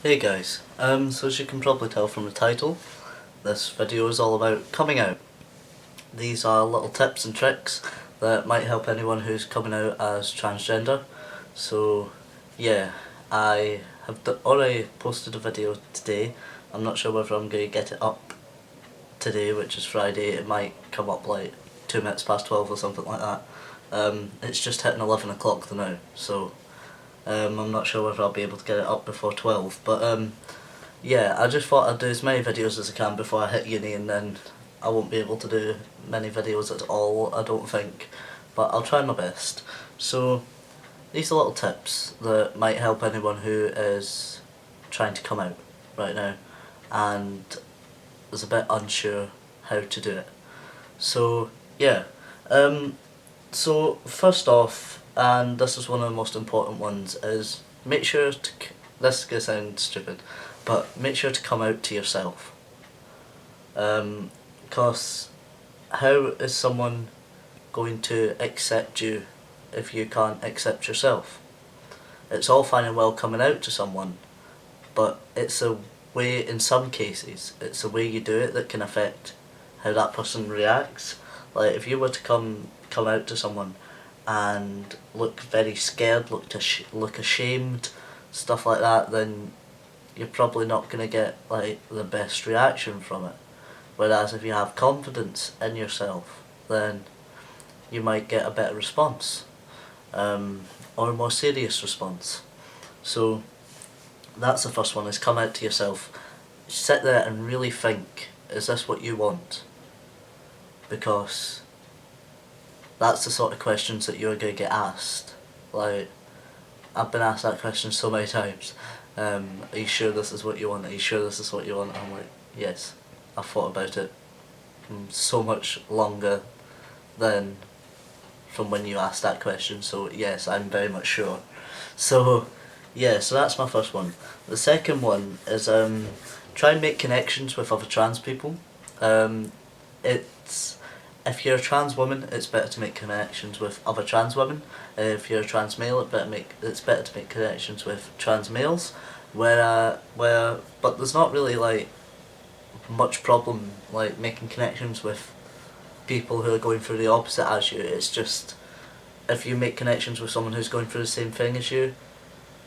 Hey guys, so as you can probably tell from the title, this video is all about coming out. These are little tips and tricks that might help anyone who's coming out as transgender. So yeah, I have already posted a video today. I'm not sure whether I'm going to get it up today, which is Friday. It might come up like 2 minutes past 12 or something like that. It's just hitting 11 o'clock now, so I'm not sure whether I'll be able to get it up before 12, but yeah, I just thought I'd do as many videos as I can before I hit uni, and then I won't be able to do many videos at all, I don't think, but I'll try my best. So these are little tips that might help anyone who is trying to come out right now and is a bit unsure how to do it. So yeah, so first off, and this is one of the most important ones, is make sure to, this is going to sound stupid, but make sure to come out to yourself. Because how is someone going to accept you if you can't accept yourself? It's all fine and well coming out to someone, but it's a way, in some cases, it's the way you do it that can affect how that person reacts. Like if you were to come out to someone and look very scared, look ashamed, stuff like that, then you're probably not going to get like the best reaction from it. Whereas if you have confidence in yourself, then you might get a better response, or a more serious response. So that's the first one, is come out to yourself. Sit there and really think, is this what you want? Because that's the sort of questions that you're going to get asked. Like, I've been asked that question so many times. Are you sure this is what you want? Are you sure this is what you want? I'm like, yes, I've thought about it so much longer than from when you asked that question, so yes, I'm very much sure. So yeah, so that's my first one. The second one is try and make connections with other trans people. It's If you're a trans woman, it's better to make connections with other trans women. If you're a trans male, it's better to make connections with trans males. But there's not really like much problem like making connections with people who are going through the opposite as you. It's just if you make connections with someone who's going through the same thing as you,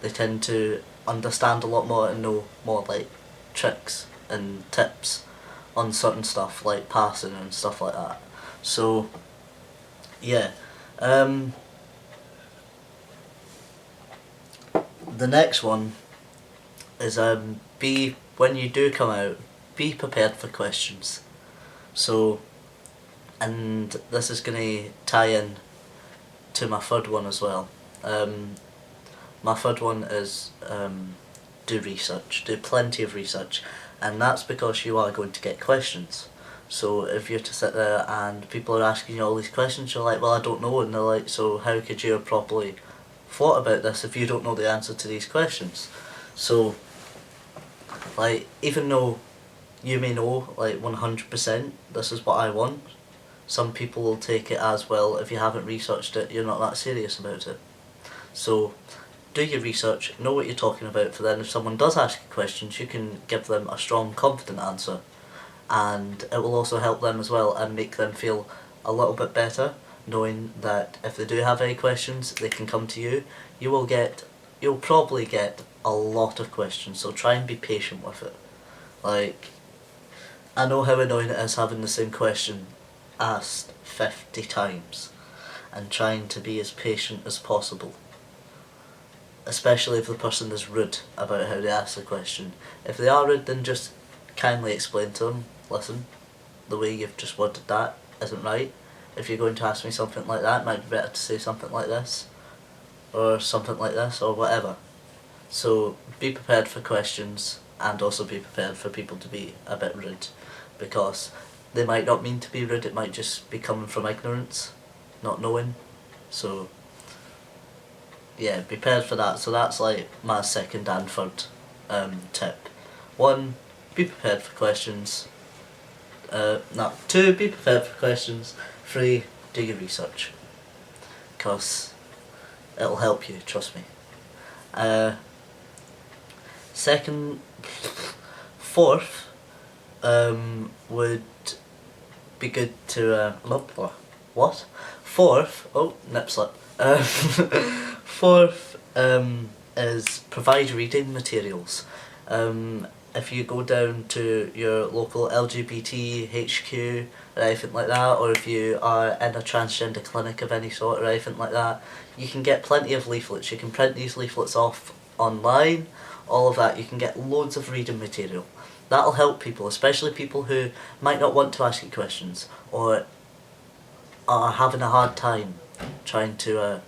they tend to understand a lot more and know more like tricks and tips on certain stuff like passing and stuff like that. So yeah, the next one is be when you do come out, be prepared for questions. So, and this is gonna tie in to my third one as well. My third one is do research, do plenty of research, and that's because you are going to get questions. So if you're to sit there and people are asking you all these questions, you're like, well, I don't know, and they're like, so how could you have properly thought about this if you don't know the answer to these questions? So, like, even though you may know, like, 100% this is what I want, some people will take it as, well, if you haven't researched it, you're not that serious about it. So do your research, know what you're talking about, for then if someone does ask you questions, you can give them a strong, confident answer. And it will also help them as well and make them feel a little bit better, knowing that if they do have any questions, they can come to you. You'll probably get a lot of questions, so try and be patient with it. Like, I know how annoying it is having the same question asked 50 times and trying to be as patient as possible. Especially if the person is rude about how they ask the question. If they are rude, then just kindly explain to them, listen, the way you've just worded that isn't right. If you're going to ask me something like that, it might be better to say something like this, or something like this, or whatever. So be prepared for questions, and also be prepared for people to be a bit rude, because they might not mean to be rude, it might just be coming from ignorance, not knowing. So yeah, be prepared for that. So that's like my second and third tip. 1, be prepared for questions. No, 2, be prepared for questions. 3, do your research, because it'll help you, trust me. Fourth, would be good to what? Fourth, oh, nip slip. Fourth, is provide reading materials. If you go down to your local LGBT HQ or anything like that, or if you are in a transgender clinic of any sort or anything like that, you can get plenty of leaflets. You can print these leaflets off online, all of that. You can get loads of reading material. That'll help people, especially people who might not want to ask you questions or are having a hard time trying to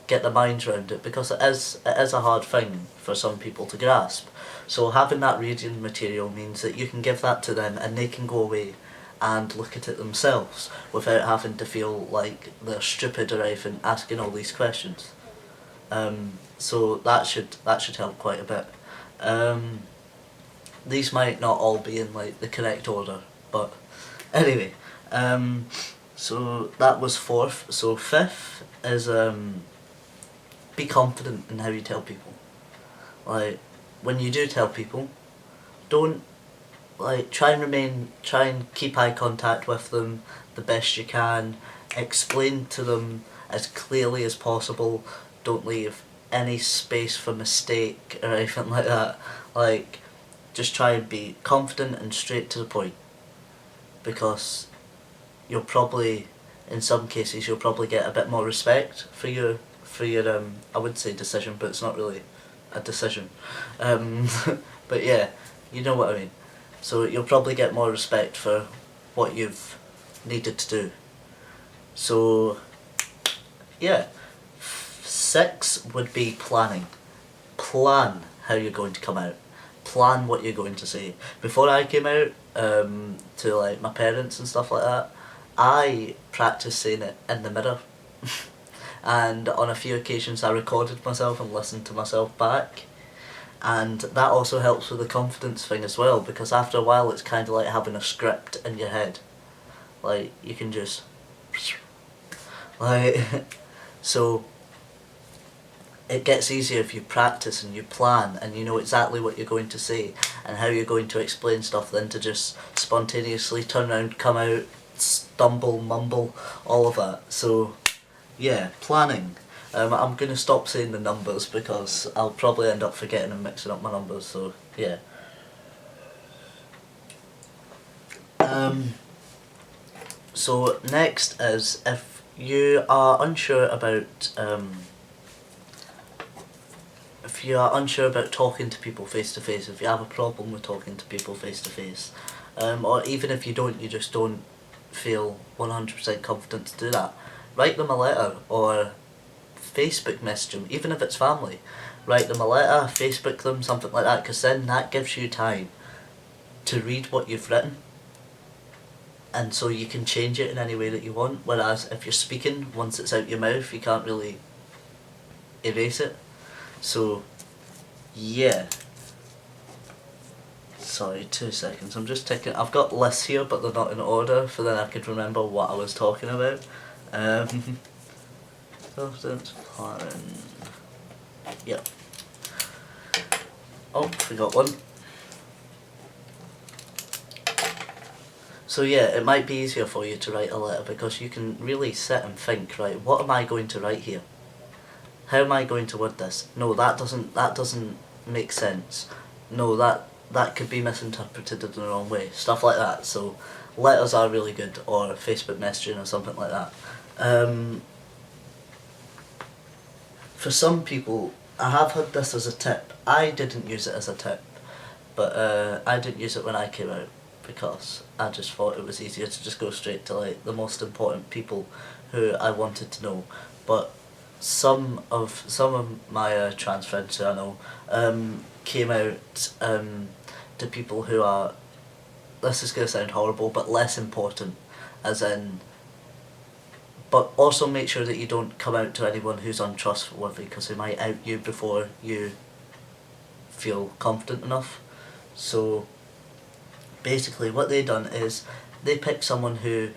get their minds around it, because it is a hard thing for some people to grasp. So having that reading material means that you can give that to them and they can go away and look at it themselves without having to feel like they're stupid or anything asking all these questions. So that should help quite a bit. These might not all be in like the correct order, but anyway. So that was fourth. So fifth is be confident in how you tell people. Like, when you do tell people, don't try and keep eye contact with them the best you can. Explain to them as clearly as possible. Don't leave any space for mistake or anything like that. Like, just try and be confident and straight to the point, because you'll probably, in some cases, you'll probably get a bit more respect for your I would say decision, but it's not really a decision. But yeah, you know what I mean. So you'll probably get more respect for what you've needed to do. So yeah, 6 would be planning. Plan how you're going to come out. Plan what you're going to say. Before I came out to like my parents and stuff like that, I practiced saying it in the mirror. And on a few occasions I recorded myself and listened to myself back, and that also helps with the confidence thing as well, because after a while it's kind of like having a script in your head. Like, you can just like so it gets easier if you practice and you plan and you know exactly what you're going to say and how you're going to explain stuff, than to just spontaneously turn around, come out, stumble, mumble, all of that. So yeah, planning. I'm going to stop saying the numbers because I'll probably end up forgetting and mixing up my numbers, so yeah. So next is, if you are unsure about talking to people face to face, if you have a problem with talking to people face to face, or even if you just don't feel 100% confident to do that, write them a letter or Facebook message them, even if it's family. Write them a letter, Facebook them, something like that, because then that gives you time to read what you've written, and so you can change it in any way that you want. Whereas if you're speaking, once it's out your mouth, you can't really erase it. So yeah. Sorry, 2 seconds. I'm just taking. I've got lists here, but they're not in order, for then I could remember what I was talking about. Confidence plan. Yep. Oh, forgot one. So yeah, it might be easier for you to write a letter, because you can really sit and think, right, what am I going to write here? How am I going to word this? No, that doesn't make sense. No, that could be misinterpreted in the wrong way. Stuff like that. So letters are really good, or Facebook messaging or something like that. For some people, I have heard this as a tip. I didn't use it as a tip, but I didn't use it when I came out, because I just thought it was easier to just go straight to like the most important people who I wanted to know. But some of my trans friends who I know came out to people who are, this is going to sound horrible, but less important, as in, but also make sure that you don't come out to anyone who's untrustworthy, because they might out you before you feel confident enough. So basically what they done is they picked someone who,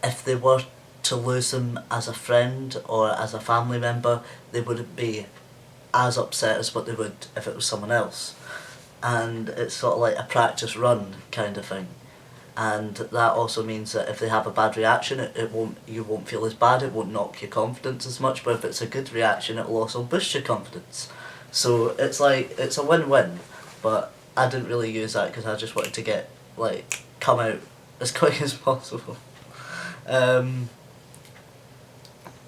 if they were to lose them as a friend or as a family member, they wouldn't be as upset as what they would if it was someone else. And it's sort of like a practice run kind of thing. And that also means that if they have a bad reaction, you won't feel as bad, it won't knock your confidence as much, but if it's a good reaction, it will also boost your confidence. So it's like, it's a win-win, but I didn't really use that because I just wanted to come out as quick as possible.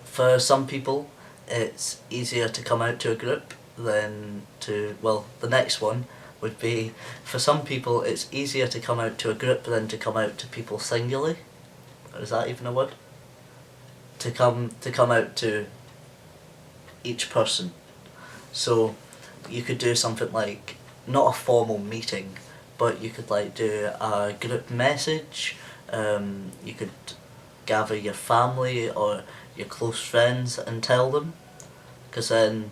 For some people, it's easier to come out to a group than to, well, the next one would be, for some people it's easier to come out to a group than to come out to people singly. Or is that even a word? To come out to each person. So you could do something like, not a formal meeting, but you could like do a group message. You could gather your family or your close friends and tell them, because then,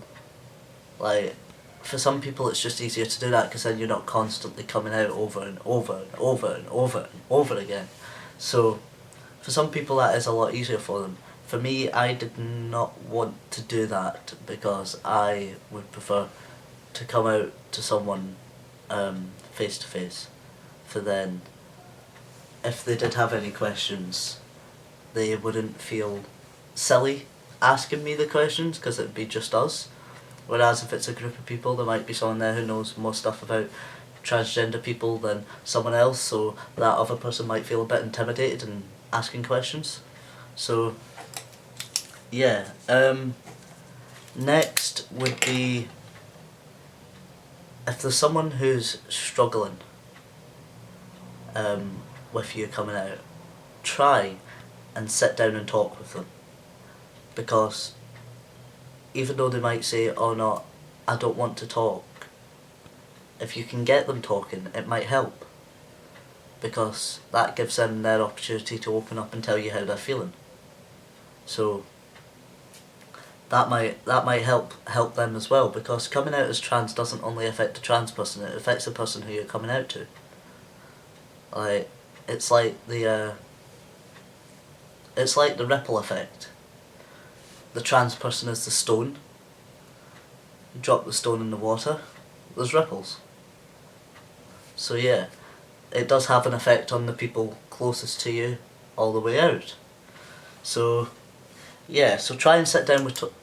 like, for some people it's just easier to do that because then you're not constantly coming out over and over and over and over and over again. So for some people that is a lot easier for them. For me, I did not want to do that because I would prefer to come out to someone face to face, for then if they did have any questions they wouldn't feel silly asking me the questions because it'd be just us. Whereas if it's a group of people, there might be someone there who knows more stuff about transgender people than someone else, so that other person might feel a bit intimidated in asking questions. So, yeah. Next would be, if there's someone who's struggling with you coming out, try and sit down and talk with them. Because even though they might say, oh no, I don't want to talk, if you can get them talking, it might help. Because that gives them their opportunity to open up and tell you how they're feeling. So that might help them as well, because coming out as trans doesn't only affect the trans person, it affects the person who you're coming out to. Like, it's like the ripple effect. The trans person is the stone. You drop the stone in the water, there's ripples. So yeah, it does have an effect on the people closest to you all the way out. So yeah, so try and sit down and talk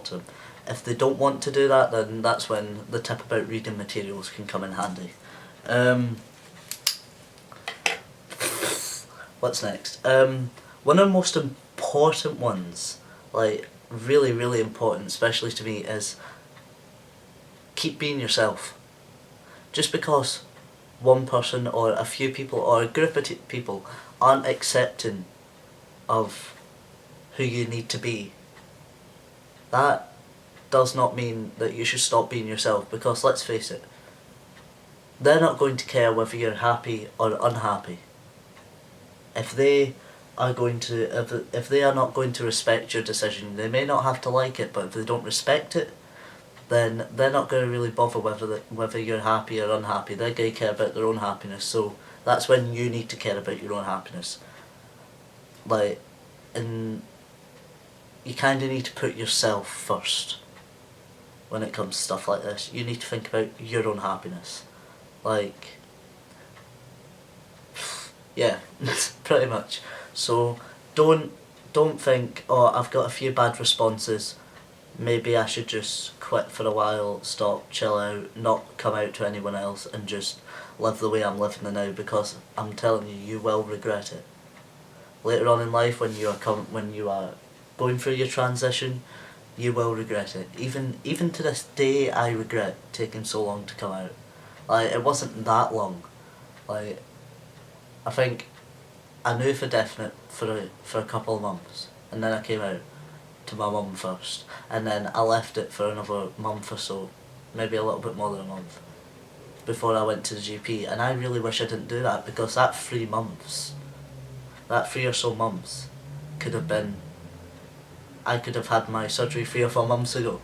to them. If they don't want to do that, then that's when the tip about reading materials can come in handy. What's next? One of the most important ones, like really, really important, especially to me, is keep being yourself. Just because one person or a few people or a group of people aren't accepting of who you need to be, that does not mean that you should stop being yourself, because let's face it, they're not going to care whether you're happy or unhappy. If they are not going to respect your decision, they may not have to like it, but if they don't respect it, then they're not going to really bother whether you're happy or unhappy. They're going to care about their own happiness, so that's when you need to care about your own happiness. Like, and you kind of need to put yourself first when it comes to stuff like this. You need to think about your own happiness. Like, yeah, pretty much. So don't think, oh, I've got a few bad responses, maybe I should just quit for a while, stop, chill out, not come out to anyone else, and just live the way I'm living now, because I'm telling you, you will regret it. Later on in life, when you are going through your transition, you will regret it. Even to this day, I regret taking so long to come out. Like, it wasn't that long. Like, I think I knew for definite for a couple of months, and then I came out to my mum first, and then I left it for another month or so, maybe a little bit more than a month, before I went to the GP. And I really wish I didn't do that, because that 3 or so months could have been, I could have had my surgery 3 or 4 months ago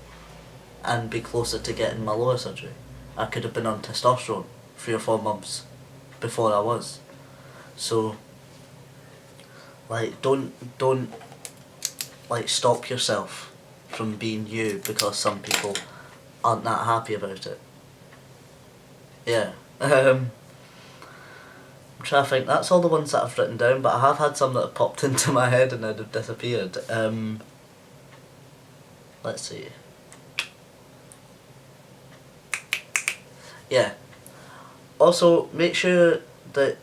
and be closer to getting my lower surgery. I could have been on testosterone 3 or 4 months before I was. So, like, don't like, stop yourself from being you because some people aren't that happy about it. Yeah. I'm trying to think, that's all the ones that I've written down, but I have had some that have popped into my head and then have disappeared. Let's see. Yeah. Also, make sure that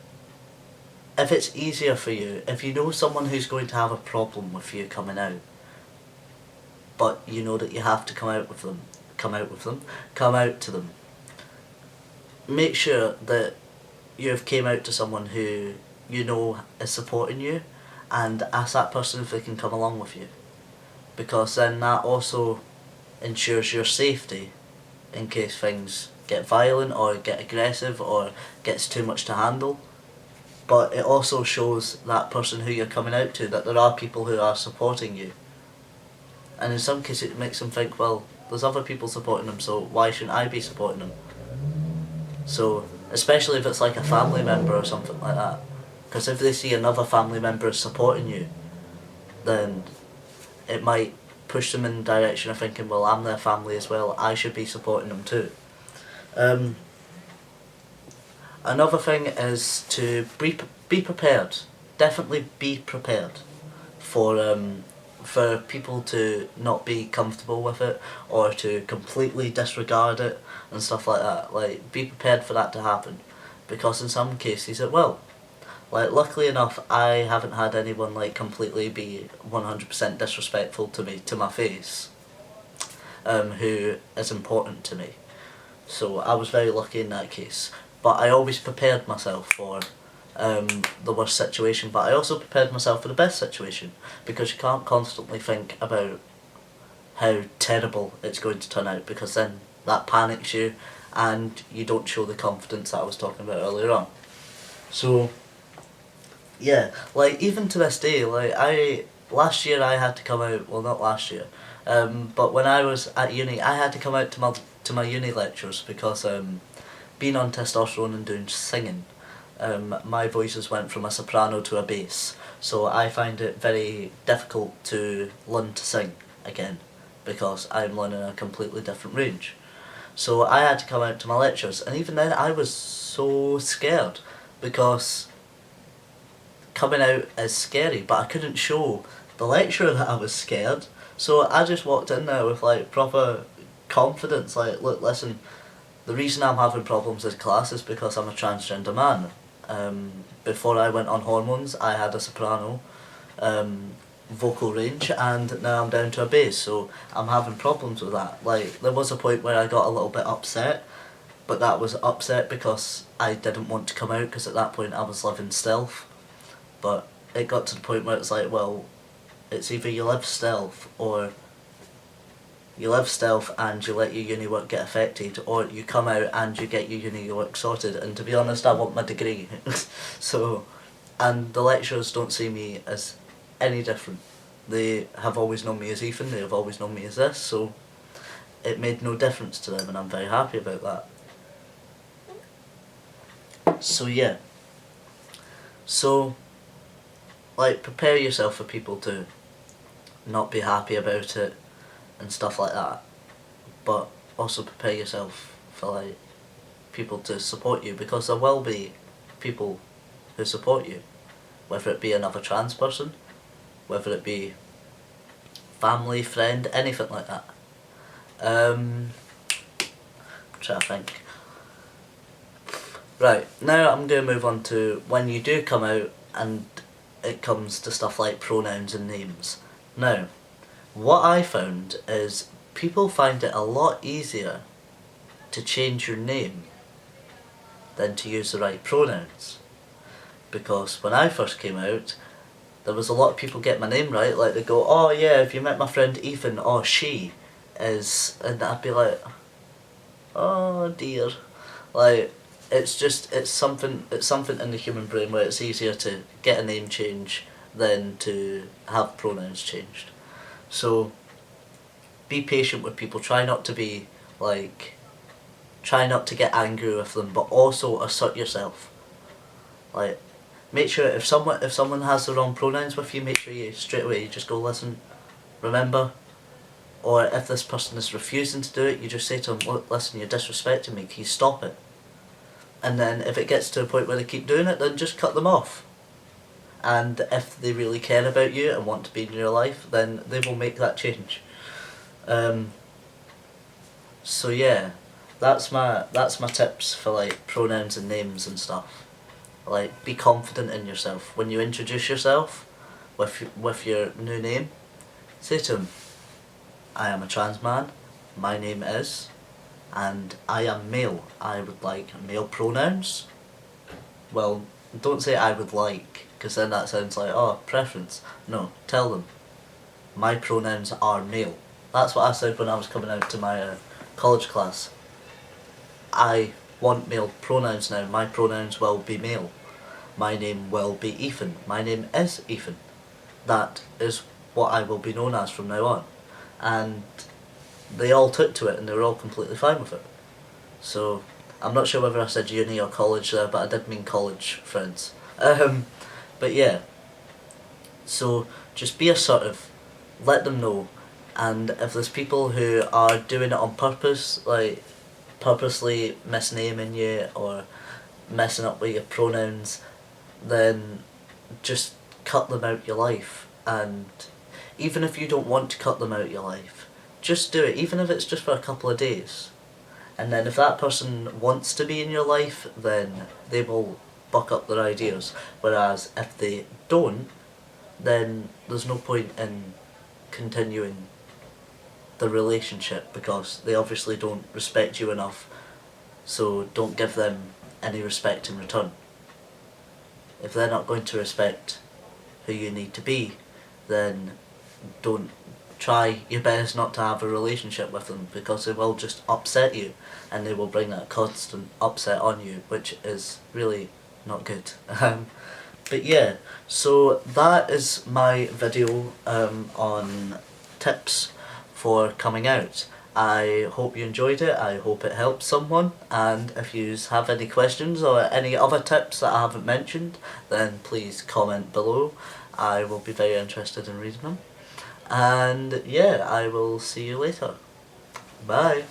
if it's easier for you, if you know someone who's going to have a problem with you coming out, but you know that you have to come out to them, make sure that you've came out to someone who you know is supporting you, and ask that person if they can come along with you, because then that also ensures your safety in case things get violent or get aggressive or gets too much to handle. But it also shows that person who you're coming out to that there are people who are supporting you. And in some cases it makes them think, well, there's other people supporting them, so why shouldn't I be supporting them? So, especially if it's like a family member or something like that. Because if they see another family member supporting you, then it might push them in the direction of thinking, well, I'm their family as well, I should be supporting them too. Another thing is to be prepared. Definitely be prepared for people to not be comfortable with it or to completely disregard it and stuff like that. Like, be prepared for that to happen, because in some cases it will. Like, luckily enough, I haven't had anyone like completely be 100% disrespectful to me to my face, who is important to me. So I was very lucky in that case. But I always prepared myself for the worst situation, but I also prepared myself for the best situation, because you can't constantly think about how terrible it's going to turn out, because then that panics you and you don't show the confidence that I was talking about earlier on. So yeah, like even to this day, last year I had to come out, well, not last year, but when I was at uni I had to come out to my uni lectures, because being on testosterone and doing singing, my voices went from a soprano to a bass, so I find it very difficult to learn to sing again, because I'm learning a completely different range. So I had to come out to my lectures, and even then I was so scared, because coming out is scary, but I couldn't show the lecturer that I was scared, so I just walked in there with like proper confidence, like, look, listen, the reason I'm having problems in class is because I'm a transgender man. Before I went on hormones, I had a soprano vocal range, and now I'm down to a bass, so I'm having problems with that. Like, there was a point where I got a little bit upset, but that was upset because I didn't want to come out, because at that point I was living stealth. But it got to the point where it's like, well, it's either you live stealth, or you live stealth and you let your uni work get affected, or you come out and you get your uni work sorted. And to be honest, I want my degree. So, and the lecturers don't see me as any different. They have always known me as Ethan, they have always known me as this, so it made no difference to them, and I'm very happy about that. So yeah. So, like, prepare yourself for people to not be happy about it and stuff like that, but also prepare yourself for like people to support you, because there will be people who support you, whether it be another trans person, whether it be family, friend, anything like that. I'm trying to think. Right, now I'm going to move on to when you do come out and it comes to stuff like pronouns and names. Now, what I found is people find it a lot easier to change your name than to use the right pronouns. Because when I first came out, there was a lot of people get my name right, like they go, oh yeah, if you met my friend Ethan, oh she is, and I'd be like, oh dear. Like, it's something in the human brain where it's easier to get a name change than to have pronouns changed. So be patient with people, try not to get angry with them, but also assert yourself. Like, make sure if someone has the wrong pronouns with you, make sure you straight away you just go, listen, remember, Or if this person is refusing to do it, you just say to them, look, listen, you're disrespecting me, can you stop it? And then if it gets to a point where they keep doing it, then just cut them off. And if they really care about you and want to be in your life, then they will make that change. So yeah, that's my tips for like pronouns and names and stuff. Like, be confident in yourself. When you introduce yourself with your new name, say to them, I am a trans man, my name is, and I am male. I would like male pronouns. Well, don't say I would like, because then that sounds like, oh, preference. No, tell them, my pronouns are male. That's what I said when I was coming out to my college class. I want male pronouns now. My pronouns will be male. My name will be Ethan. My name is Ethan. That is what I will be known as from now on. And they all took to it and they were all completely fine with it. So I'm not sure whether I said uni or college there, but I did mean college friends. But yeah, so just be assertive, let them know, and if there's people who are doing it on purpose, like purposely misnaming you or messing up with your pronouns, then just cut them out your life. And even if you don't want to cut them out your life, just do it, even if it's just for a couple of days. And then if that person wants to be in your life, then they will buck up their ideas. Whereas if they don't, then there's no point in continuing the relationship, because they obviously don't respect you enough, so don't give them any respect in return. If they're not going to respect who you need to be, then don't try your best not to have a relationship with them, because they will just upset you and they will bring that constant upset on you, which is really not good. But yeah, so that is my video on tips for coming out. I hope you enjoyed it, I hope it helped someone, and if you have any questions or any other tips that I haven't mentioned, then please comment below. I will be very interested in reading them. And yeah, I will see you later. Bye.